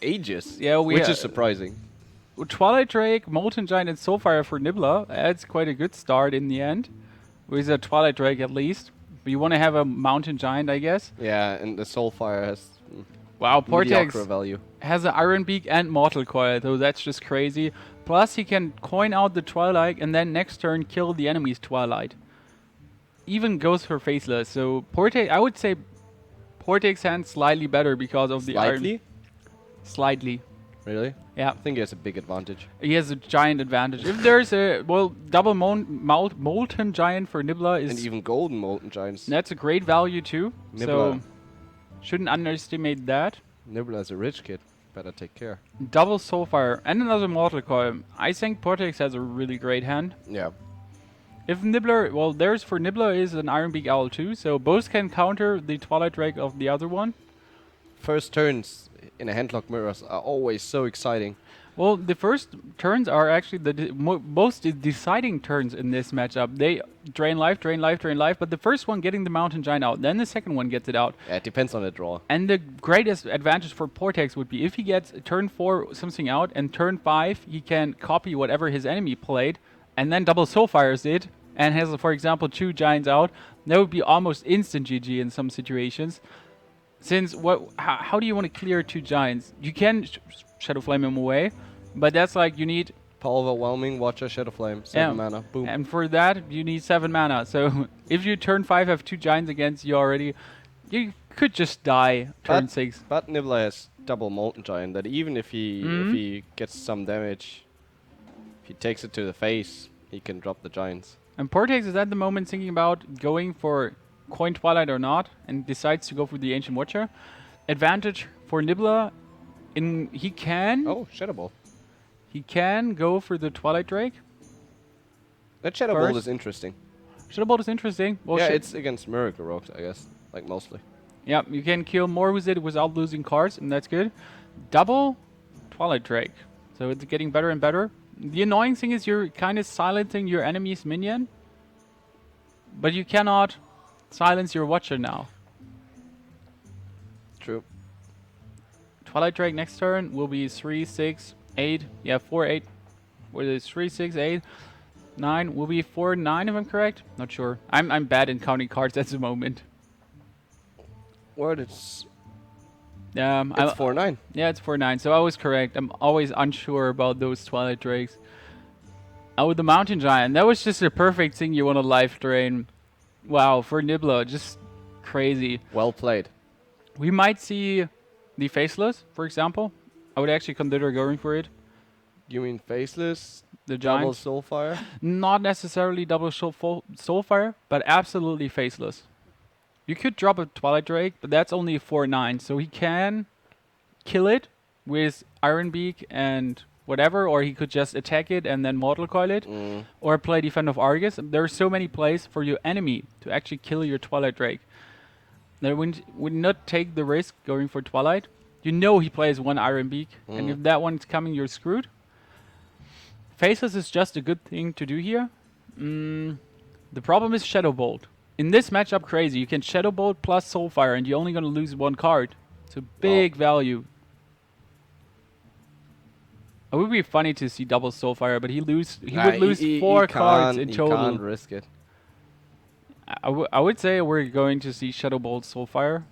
ages. Yeah, which is surprising. Twilight Drake, Molten Giant, and Soulfire for Nibbler. That's quite a good start in the end. With a Twilight Drake at least. But you want to have a Mountain Giant, I guess. Yeah, and the Soulfire has Wow, mediocre Portex value. has an Iron Beak and Mortal Coil, so that's just crazy. Plus, he can coin out the Twilight and then next turn kill the enemy's Twilight. Even goes for Faceless, so Portex, I would say Portex hand slightly better because of the Iron... Slightly. Really? Yeah. I think he has a big advantage. He has a giant advantage. If there's a, well, double Molten Giant for Nibbler is... And even Golden Molten Giants. That's a great value too, Nibbler. so shouldn't underestimate that. Nibbler is a rich kid. Better take care. Double Soulfire and another Mortal Coil. I think Portex has a really great hand. Yeah. If Nibbler, well, there's for Nibbler is an Iron Beak Owl too, so both can counter the Twilight Drake of the other one. First turns in a handlock mirrors are always so exciting. Well, the first turns are actually the most deciding turns in this matchup. They drain life, drain life, drain life, but the first one getting the Mountain Giant out, then the second one gets it out. Yeah, it depends on the draw. And the greatest advantage for Portex would be if he gets turn 4 something out, and turn 5 he can copy whatever his enemy played, and then double Soulfires it, and has, for example, 2 Giants out. That would be almost instant GG in some situations. Since, how do you want to clear 2 Giants? You can Shadow Flame him away, but that's like you need... Power Overwhelming, Watcher, Shadow Flame, 7 mana, boom. And for that, you need 7 mana. So if you turn 5 have 2 Giants against you already, you could just die turn 6. But Nibbler has double Molten Giant, that even if he gets some damage, if he takes it to the face, he can drop the Giants. And Portex is at the moment thinking about going for Coin Twilight or not, and decides to go for the Ancient Watcher. Advantage for Nibbler, he can... Oh, Shadow Ball. He can go for the Twilight Drake. That Shadow Ball is interesting. Shadow Ball is interesting. Well, yeah, it's against Miracle Rogues, I guess. Like, mostly. Yeah, you can kill more with it without losing cards, and that's good. Double Twilight Drake. So it's getting better and better. The annoying thing is you're kind of silencing your enemy's minion, but you cannot silence your Watcher now. True. Twilight Drake next turn will be 3, 6, 8. Yeah, 4, 8. Where is 3, 6, 8, 9? Will be 4, 9 if I'm correct. Not sure. I'm bad in counting cards at the moment. Well, it's... it's 4-9. Yeah, it's 4-9. So I was correct. I'm always unsure about those Twilight Drakes. Oh, the Mountain Giant. That was just a perfect thing you want to life drain. Wow, for Nibbler, just crazy. Well played. We might see the Faceless, for example. I would actually consider going for it. You mean Faceless? The Giant? Double Soulfire? Not necessarily double Soulfire, but absolutely Faceless. You could drop a Twilight Drake, but that's only a 4-9, so he can kill it with Iron Beak and whatever, or he could just attack it and then Mortal Coil it, or play Defend of Argus. There are so many plays for your enemy to actually kill your Twilight Drake. They would not take the risk going for Twilight. You know he plays 1 Iron Beak, and if that one's coming, you're screwed. Faceless is just a good thing to do here. The problem is Shadow Bolt. In this matchup, crazy. You can Shadow Bolt plus Soulfire, and you're only going to lose 1 card. It's a big value. It would be funny to see double Soulfire, but he would lose 4 cards in total. He can't risk it. I would say we're going to see Shadow Bolt Soulfire.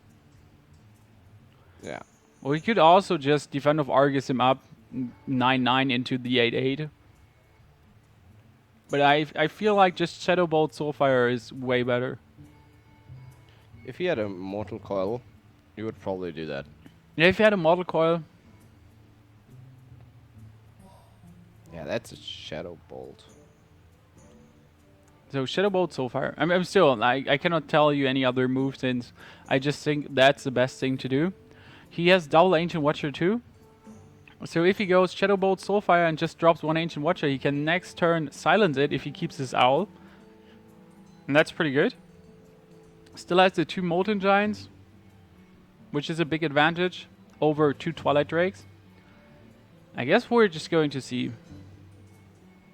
Yeah. Well, we could also just Defend of Argus him up 9-9 into the 8-8. But I feel like just Shadow Bolt Soulfire is way better. If he had a Mortal Coil, you would probably do that. Yeah, if he had a Mortal Coil. Yeah, that's a Shadow Bolt. So Shadow Bolt Soulfire. I'm still, I cannot tell you any other move since I just think that's the best thing to do. He has double Ancient Watcher too. So if he goes Shadow Bolt Soulfire and just drops 1 Ancient Watcher, he can next turn silence it if he keeps his Owl. And that's pretty good. Still has the 2 Molten Giants, which is a big advantage over 2 Twilight Drakes. I guess we're just going to see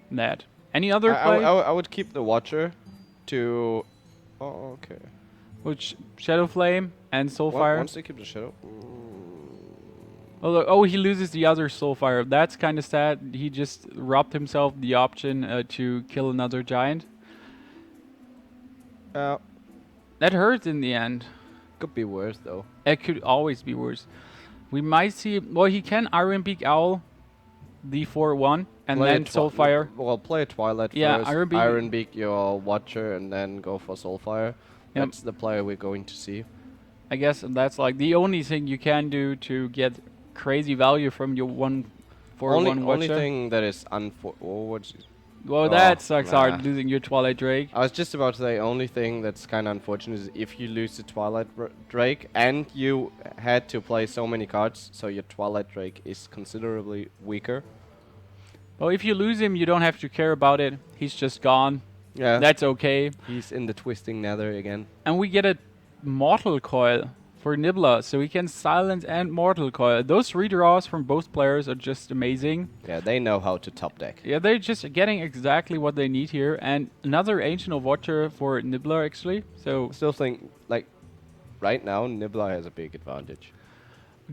that. Any other play? I would keep the Watcher to... Oh, okay. Which Shadow Flame and Soulfire. Once they keep the Shadow... Oh, he loses the other Soulfire. That's kind of sad. He just robbed himself the option to kill another giant. That hurts in the end. Could be worse though. It could always be worse. We might see. Well, he can Iron Beak Owl the 4-1 and Play then Soulfire. Well, play Twilight Yeah, first. Iron Beak your Watcher, and then go for Soulfire. Yep. That's the player we're going to see. I guess that's like the only thing you can do to get crazy value from your 1-4-1 Watcher. Only thing that is Well, that sucks hard, losing your Twilight Drake. I was just about to say, only thing that's kind of unfortunate is if you lose the Twilight Drake and you had to play so many cards, so your Twilight Drake is considerably weaker. Well, if you lose him, you don't have to care about it. He's just gone. Yeah. That's okay. He's in the Twisting Nether again. And we get a Mortal Coil for Nibbler, so he can silence and Mortal Coil. Those redraws from both players are just amazing. Yeah, they know how to top deck. Yeah, they're just getting exactly what they need here. And another Ancient of Watcher for Nibbler, actually. So Still think, like, right now, Nibbler has a big advantage.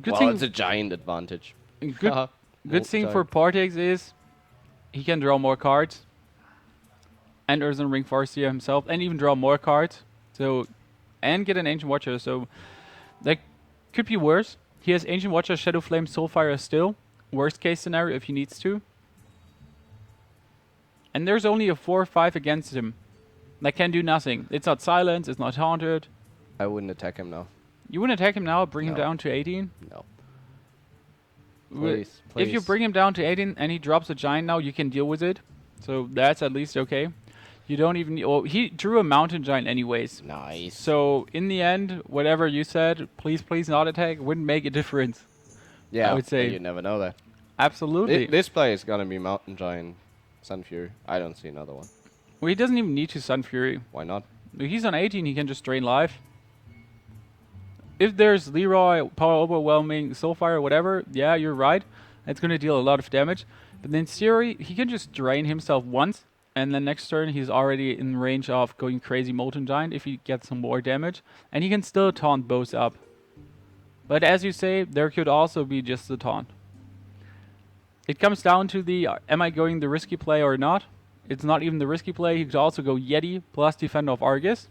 good It's a giant advantage. Good thing for Portex is he can draw more cards. And Earthen Ring Farseer himself, and even draw more cards. So, and get an Ancient Watcher. So that could be worse. He has Ancient Watcher, Shadow Flame, Soulfire still. Worst case scenario if he needs to. And there's only a 4-5 against him. That can do nothing. It's not silenced, it's not haunted. I wouldn't attack him now. You wouldn't attack him now, bring him No. down to 18? No. Please, please. If you bring him down to 18 and he drops a giant now, you can deal with it. So that's at least okay. You don't even need... Oh, he drew a mountain giant anyways. Nice. So in the end, whatever you said, please not attack, wouldn't make a difference. Yeah, I would say. you never know that. Absolutely. This play is gonna be Mountain Giant, Sun Fury. I don't see another one. Well, he doesn't even need to Sun Fury. Why not? If he's on 18, he can just drain life. If there's Leroy, Power Overwhelming, Soulfire, whatever, yeah, you're right. It's going to deal a lot of damage. But in theory, he can just drain himself once, and then next turn he's already in range of going crazy Molten Giant if he gets some more damage. And he can still taunt both up. But as you say, there could also be just the taunt. It comes down to the, am I going the risky play or not? It's not even the risky play. He could also go Yeti plus Defender of Argus.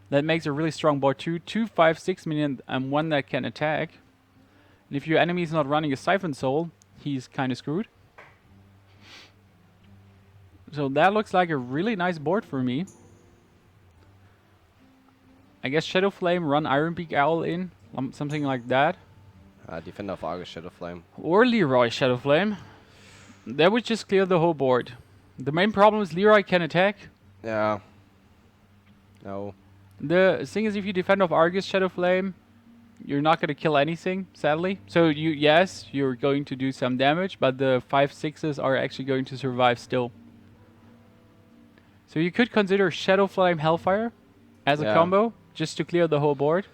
That makes a really strong board too. 2, 5, 6 minion and one that can attack. And if your enemy is not running a Siphon Soul, he's kind of screwed. So that looks like a really nice board for me. I guess Shadow Flame, run Iron Beak Owl in, something like that. Defender of Argus, Shadow Flame. Or Leroy Shadow Flame. That would just clear the whole board. The main problem is Leroy can attack. Yeah. No. The thing is, if you defend off Argus Shadow Flame, you're not going to kill anything, sadly. So yes, you're going to do some damage, but the 5/6s are actually going to survive still. So you could consider Shadow Flame Hellfire as a combo, just to clear the whole board.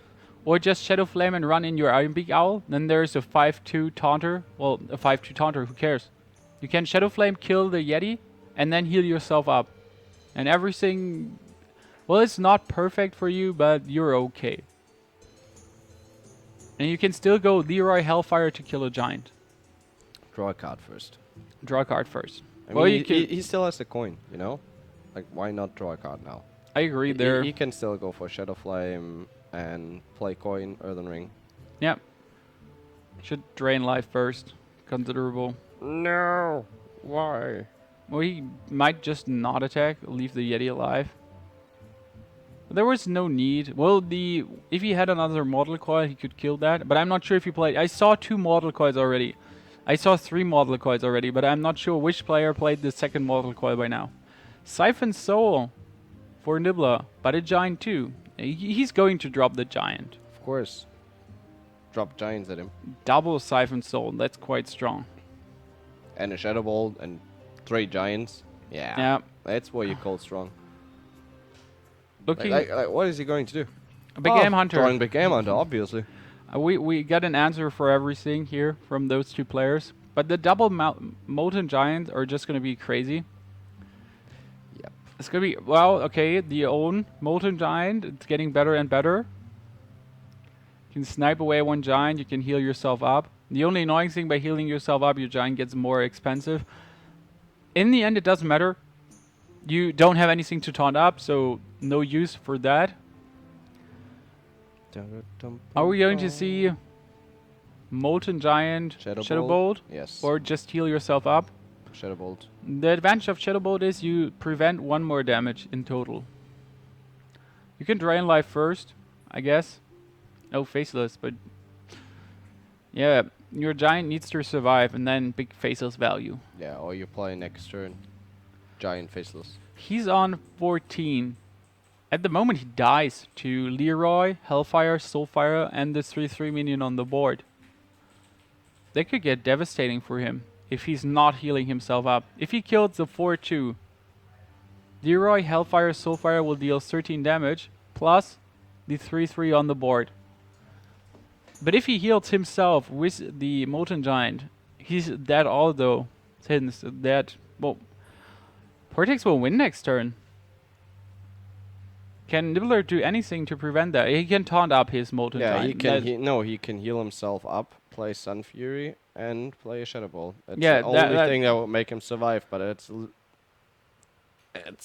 Or just Shadow Flame and run in your Iron Beak Owl. Then there's a 5/2 Taunter. Well, a 5/2 Taunter, who cares? You can Shadow Flame, kill the Yeti, and then heal yourself up. And everything... Well, it's not perfect for you, but you're okay. And you can still go Leroy Hellfire to kill a giant. Draw a card first. Draw a card first. I Well, mean, you can... he still has the coin, you know? Like, why not draw a card now? I agree there. He can still go for Shadow Flame and play coin, Earthen Ring. Yeah. Should drain life first. Considerable. No! Why? Well, he might just not attack, leave the Yeti alive. There was no need. Well, if he had another Mortal Coil, he could kill that. But I'm not sure if he played... I saw 2 Mortal Coils already. I saw 3 Mortal Coils already, but I'm not sure which player played the second Mortal Coil by now. Siphon Soul for Nibbler, but a giant too. He's going to drop the giant. Of course. Drop giants at him. Double Siphon Soul, that's quite strong. And a Shadow Bolt and 3 giants. Yeah. That's what you call strong. Looking... Like, what is he going to do? A Big Game Hunter. Drawing Big Game Hunter, obviously. We got an answer for everything here from those 2 players. But the double Molten Giants are just going to be crazy. Yep. It's going to be... Well, okay, the own Molten Giant, it's getting better and better. You can snipe away 1 giant, you can heal yourself up. The only annoying thing by healing yourself up, your giant gets more expensive. In the end, it doesn't matter. You don't have anything to taunt up, so no use for that. Are we going to see Molten Giant, Shadow Bolt? Yes. Or just heal yourself up? Shadow Bolt. The advantage of Shadow Bolt is you prevent 1 more damage in total. You can drain life first, I guess. Oh, faceless, but yeah, your giant needs to survive and then big faceless value. Yeah, or you play next turn. Giant faceless. He's on 14. At the moment he dies to Leroy, Hellfire, Soulfire, and the 3/3 minion on the board. That could get devastating for him if he's not healing himself up. If he killed the 4/2, Leroy, Hellfire, Soulfire will deal 13 damage, plus the 3/3 on the board. But if he heals himself with the Molten Giant, he's dead although. Since that, well, Portex will win next turn. Can Nibbler do anything to prevent that? He can taunt up his Molten Giant. He can heal himself up, play Sun Fury, and play a Shadow Ball. That's Yeah, the only thing that will make him survive, but it's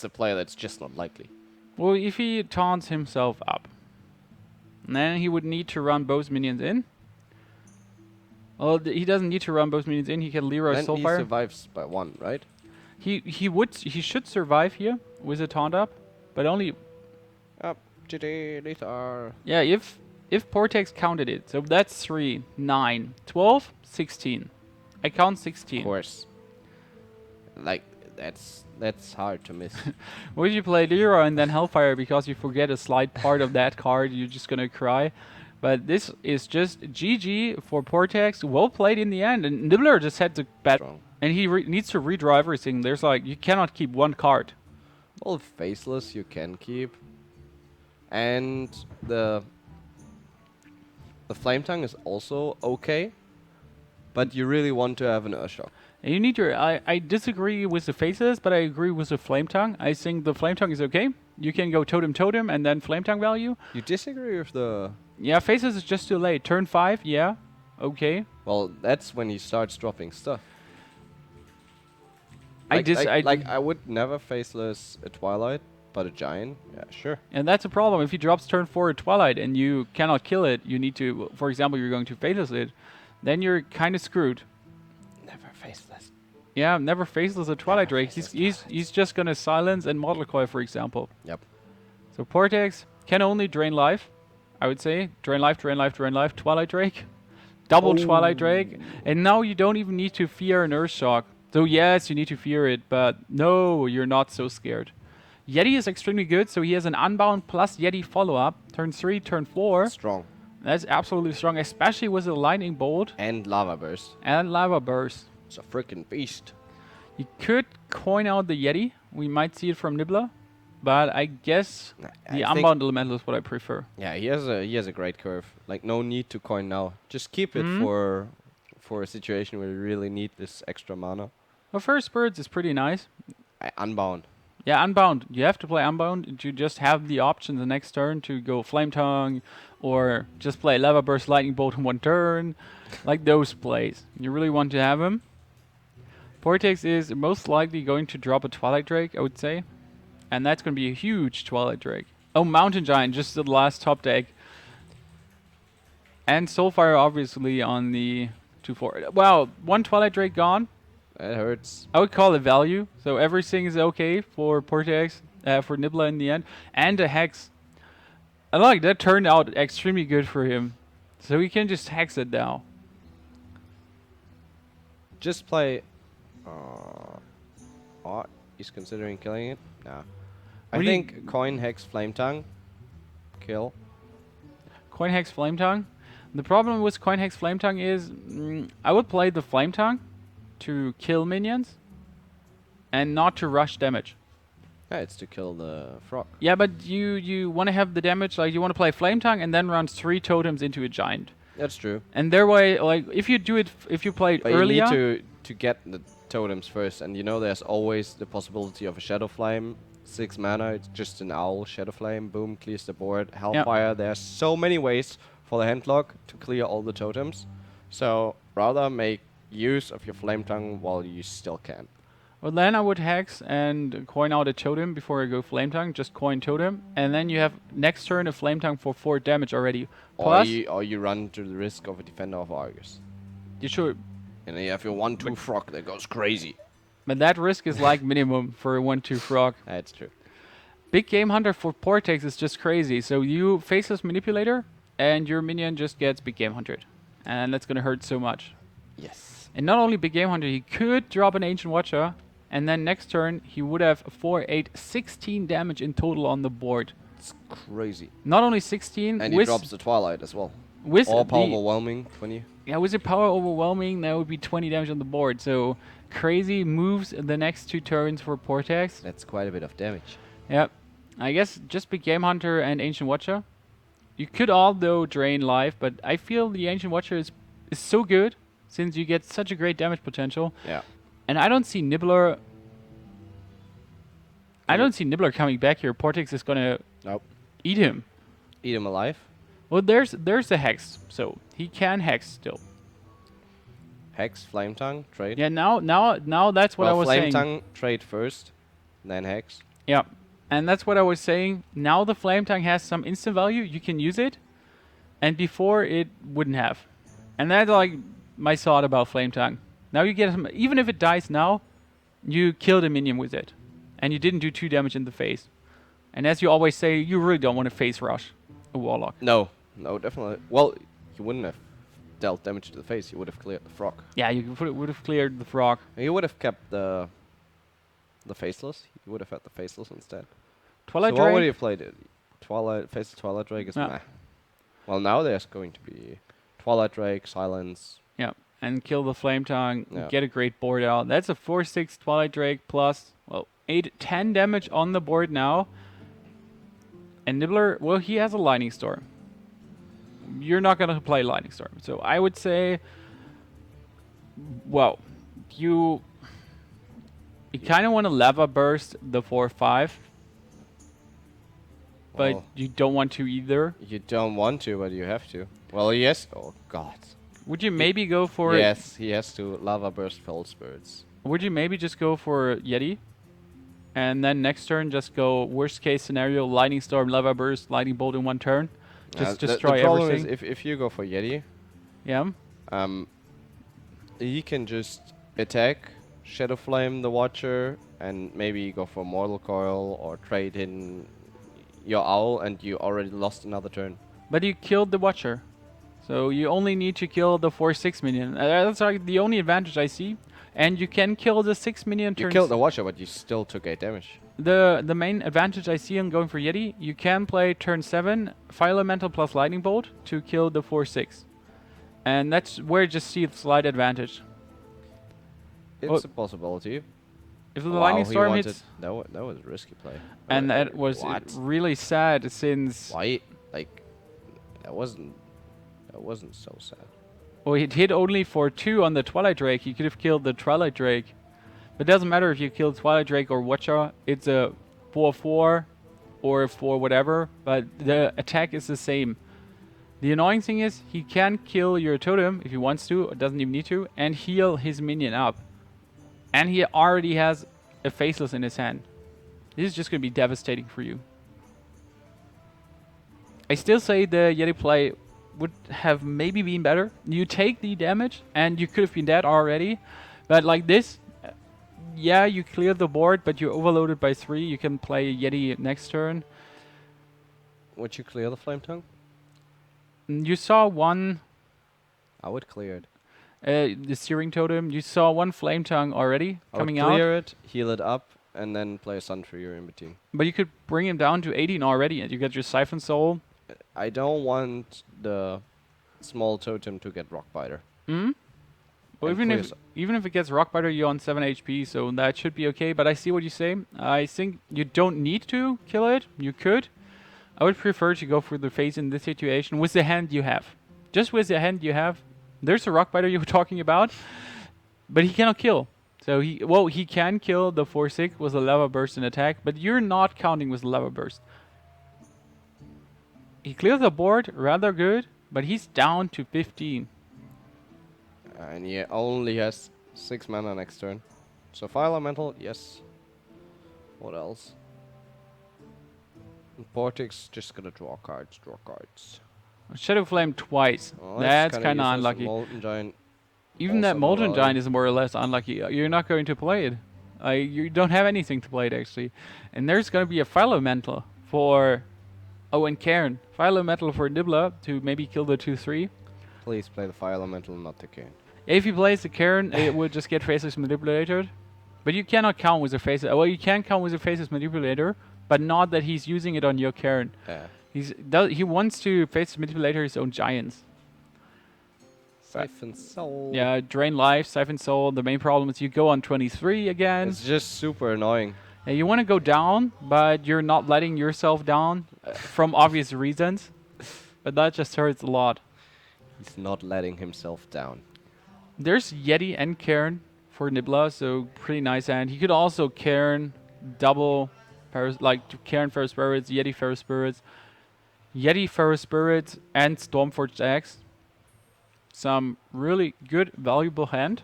a play that's just not likely. Well, if he taunts himself up, then he would need to run both minions in. Well, he doesn't need to run both minions in. He can Leroy Then he Soulfire. survives by 1, right? He should survive here with a taunt up, but only Up, GG, Lethar. yeah, if Portex counted it. So that's 3, 9, 12, 16. I count 16. Of course. Like, that's hard to miss. What if you play Leroy and then Hellfire because you forget a slight part of that card, you're just gonna cry. But this is just GG for Portex. Well played in the end, and Nibbler just had to bet, Strong. and he needs to redraw everything. There's like, you cannot keep 1 card. Well, faceless you can keep. And the Flame Tongue is also okay. But you really want to have an Urshock. And you need to, I disagree with the faces, but I agree with the Flame Tongue. I think the Flame Tongue is okay. You can go Totem Totem and then Flame Tongue value. You disagree with the... Yeah, faces is just too late. Turn 5, yeah, okay. Well, that's when he starts dropping stuff. I would never faceless a Twilight, but a Giant, yeah, sure. And that's a problem. If he drops turn 4 a Twilight and you cannot kill it, you need to, for example, you're going to faceless it, then you're kind of screwed. Never faceless. Yeah, never faceless a Twilight Drake. He's just gonna silence and Mortal Coil, for example. Yep. So Portex can only drain life, I would say. Drain life, drain life, drain life. Twilight Drake. Double Twilight Drake. And now you don't even need to fear an Earthshock. So yes, you need to fear it, but no, you're not so scared. Yeti is extremely good, so he has an Unbound plus Yeti follow-up. Turn 3, turn 4. Strong. That's absolutely strong, especially with the Lightning Bolt. And Lava Burst. And Lava Burst. It's a freaking beast. You could coin out the Yeti. We might see it from Nibbler. But I guess the Unbound Elemental is what I prefer. Yeah, he has a great curve. Like, no need to coin now. Just keep it for a situation where you really need this extra mana. Well, First Birds is pretty nice. Unbound. Yeah, Unbound. You have to play Unbound. You just have the option the next turn to go Flame Tongue or just play Lava Burst Lightning Bolt in 1 turn. Like those plays. You really want to have him. Portex is most likely going to drop a Twilight Drake, I would say. And that's going to be a huge Twilight Drake. Oh, Mountain Giant, just the last top deck. And Soulfire, obviously, on the 2/4. Wow, 1 Twilight Drake gone. That hurts. I would call it value. So everything is okay for Portex, for Nibbler in the end. And a Hex. I like that turned out extremely good for him. So he can just Hex it now. Just play... oh, he's considering killing it? Nah. I think Coin, Hex, Flame Tongue. Kill. Coin Hex Flame Tongue. The problem with Coin Hex Flame Tongue is I would play the Flame Tongue to kill minions and not to rush damage. Yeah, it's to kill the frog. Yeah, but you want to have the damage, like you want to play Flame Tongue and then run 3 totems into a giant. That's true. And their way, like if you do it, if you play it earlier, you need to get the totems first, and you know there's always the possibility of a Shadow Flame. 6 mana, it's just an owl, Shadow Flame, boom, clears the board. Hellfire, there's so many ways for the handlock to clear all the totems. So rather make use of your Flame Tongue while you still can. Well, then I would hex and coin out a totem before I go Flame Tongue. Just coin totem, and then you have next turn a Flame Tongue for 4 damage already. Plus, Or you run to the risk of a Defender of Argus. you should, And then you have your 1/2 frog that goes crazy. but that risk is like minimum for a 1/2 frog. That's true. Big Game Hunter for Portex is just crazy. So you Faceless Manipulator, and your minion just gets Big Game Hunter, and that's gonna hurt so much. Yes. And not only Big Game Hunter, he could drop an Ancient Watcher, and then next turn he would have 4, 8, 16 damage in total on the board. It's crazy. Not only 16, And he drops the Twilight as well. with Or Power the, Overwhelming, 20. yeah, with the Power Overwhelming, that would be 20 damage on the board. So crazy moves the next 2 turns for Portex. That's quite a bit of damage. Yep. I guess just Big Game Hunter and Ancient Watcher. You could although drain life, but I feel the Ancient Watcher is so good since you get such a great damage potential. Yeah. And I don't see Nibbler. I don't see Nibbler coming back here. Portex is gonna Nope. eat him. Eat him alive. Well, there's the hex, so he can hex still. Hex, Flame Tongue, trade. Yeah, now that's what I was Flame saying. Tongue, trade first, then Hex. Yeah, and that's what I was saying. Now the Flame Tongue has some instant value. You can use it, and before it wouldn't have. And that's like my thought about Flame Tongue. Now you get him, even if it dies now, you kill the minion with it, and you didn't do 2 damage in the face. And as you always say, you really don't want to face rush a Warlock. No, definitely. Well, you wouldn't have dealt damage to the face. You would have cleared the frog. Yeah, you would have cleared the frog. You would have kept the faceless. You would have had the faceless instead. Twilight so what would Drake. you have played? Faceless Twilight Drake is Yeah. meh. Well, now there's going to be Twilight Drake, Silence. Yeah, and kill the Flame Tongue. Yeah. Get a great board out. That's a 4/6 Twilight Drake plus 8, 10 damage on the board now. And Nibbler, well, he has a Lightning Storm. You're not gonna play Lightning Storm, so I would say, well, you kind of want to Lava Burst the 4/5, but Well, you don't want to either. you don't want to, but you have to. Well, yes. Oh God. Would you maybe go for? Yes, he has to Lava Burst Fell Spirits. Would you maybe just go for Yeti? And then next turn just go worst case scenario, Lightning Storm, Lava Burst, Lightning Bolt in 1 turn. Just destroy the problem everything. is if you go for Yeti, Yeah. he can just attack, Shadow Flame the Watcher, and maybe go for Mortal Coil or trade in your Owl, and you already lost another turn. But you killed the Watcher. So you only need to kill the 4/6 minion. That's like the only advantage I see. And you can kill the 6 minion You turns. killed the Watcher, but you still took 8 damage. The main advantage I see in going for Yeti, you can play turn 7, Fire Elemental plus Lightning Bolt to kill the 4/6. And that's where you just see the slight advantage. It's a possibility. If the Wow, Lightning he Storm wanted- hits, That was a risky play. and that was What? really sad since Why? Like, that wasn't so sad. well, it hit only for 2 on the Twilight Drake. He could have killed the Twilight Drake. But it doesn't matter if you kill Twilight Drake or Watcher. It's a 4/4 or a 4 whatever, but the attack is the same. The annoying thing is he can kill your totem if he wants to, or doesn't even need to, and heal his minion up. And he already has a Faceless in his hand. This is just going to be devastating for you. I still say the Yeti play would have maybe been better. You take the damage, and you could have been dead already. But like this, yeah, you clear the board, but you're overloaded by 3. You can play Yeti next turn. Would you clear the Flame Tongue? You saw one, I would clear it. the Searing Totem. You saw one Flame Tongue already coming I would out. clear it, heal it up, and then play a Sun Fury in between. But you could bring him down to 18 already, and you get your Siphon Soul. I don't want the small totem to get Rockbiter. Hmm? Well, And even if it gets Rockbiter, you're on 7 HP, so that should be okay. But I see what you say. I think you don't need to kill it. You could. I would prefer to go for the face in this situation with the hand you have. Just with the hand you have. There's a Rockbiter you were talking about, but he cannot kill. So he can kill the 4/6 with a Lava Burst and attack, but you're not counting with Lava Burst. He clears the board rather good, but he's down to 15. And he only has 6 mana next turn. So Fire Elemental, yes. What else? Portex, just gonna draw cards, Shadow Flame twice. Oh, That's kinda kind of useless. unlucky. Molten Giant. Even that also no Molten value. Giant is more or less unlucky. You're not going to play it. You don't have anything to play it, actually. And there's going to be a Fire Elemental for... Oh, and Cairn. Fire Elemental for Nibbler to maybe kill the 2-3. Please play the Fire Elemental, not the Cairn. If he plays the Cairn, it would just get Faceless Manipulator. But you cannot count with a Faceless... Well, you can count with a Faceless Manipulator, but not that he's using it on your Cairn. Yeah. He wants to Faceless Manipulator his own Giants. Siphon Soul. Yeah, Drain Life, Siphon Soul. The main problem is you go on 23 again. It's just super annoying. Yeah, you want to go down, but you're not letting yourself down from obvious reasons. But that just hurts a lot. He's not letting himself down. There's Yeti and Cairn for Nibbler, so pretty nice hand. He could also Cairn double, like Cairn Ferro Spirits, Yeti Ferro Spirits, Yeti Ferro Spirits, and Stormforged Axe. Some really good, valuable hand.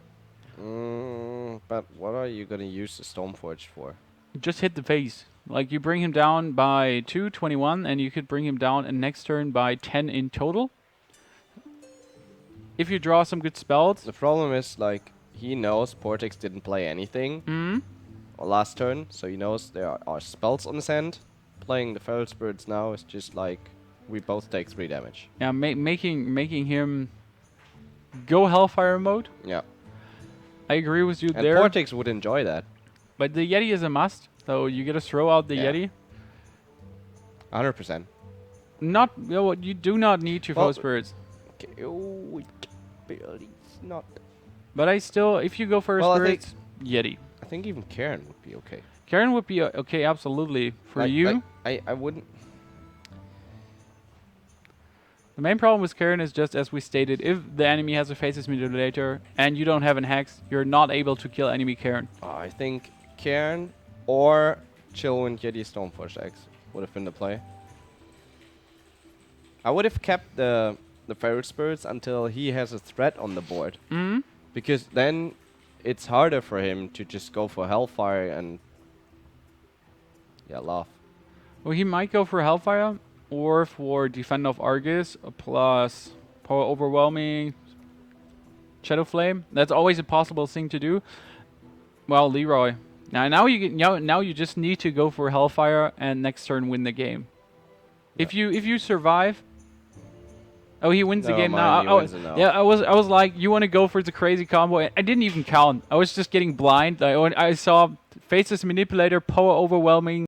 But what are you gonna use the Stormforge for? Just hit the face. Like, you bring him down by 2, 21, and you could bring him down and next turn by 10 in total. If you draw some good spells. The problem is, like, he knows Portex didn't play anything last turn, so he knows there are spells on his hand. Playing the Feral Spirits now is just like, we both take 3 damage. Yeah, making him go Hellfire mode. Yeah. I agree with you And there. Portex would enjoy that. But the Yeti is a must, so you gotta throw out the Yeti. 100%. Not, you do not need to Foe Spirits. Okay. Oh, barely not. But I still, if you go for Spirits, Yeti. I think even Cairn would be okay. Cairn would be okay, absolutely. For you, I wouldn't. the main problem with Cairn is just as we stated, if the enemy has a Faceless Manipulator and you don't have an Hex, you're not able to kill enemy Cairn. I think Cairn or Chillwind Yeti Stormforged Axe would have been the play. I would have kept the Feral Spirits until he has a threat on the board. Because then it's harder for him to just go for Hellfire and laugh. Well, he might go for Hellfire or for Defend of Argus plus Power Overwhelming, Shadow Flame. That's always a possible thing to do. Well, Leroy. Now you just need to go for Hellfire and next turn win the game. Yeah. If you survive. Oh, he wins the game now. now. Yeah, I was like, you want to go for the crazy combo? I didn't even count. I was just getting blind. I saw Faceless Manipulator, Power Overwhelming.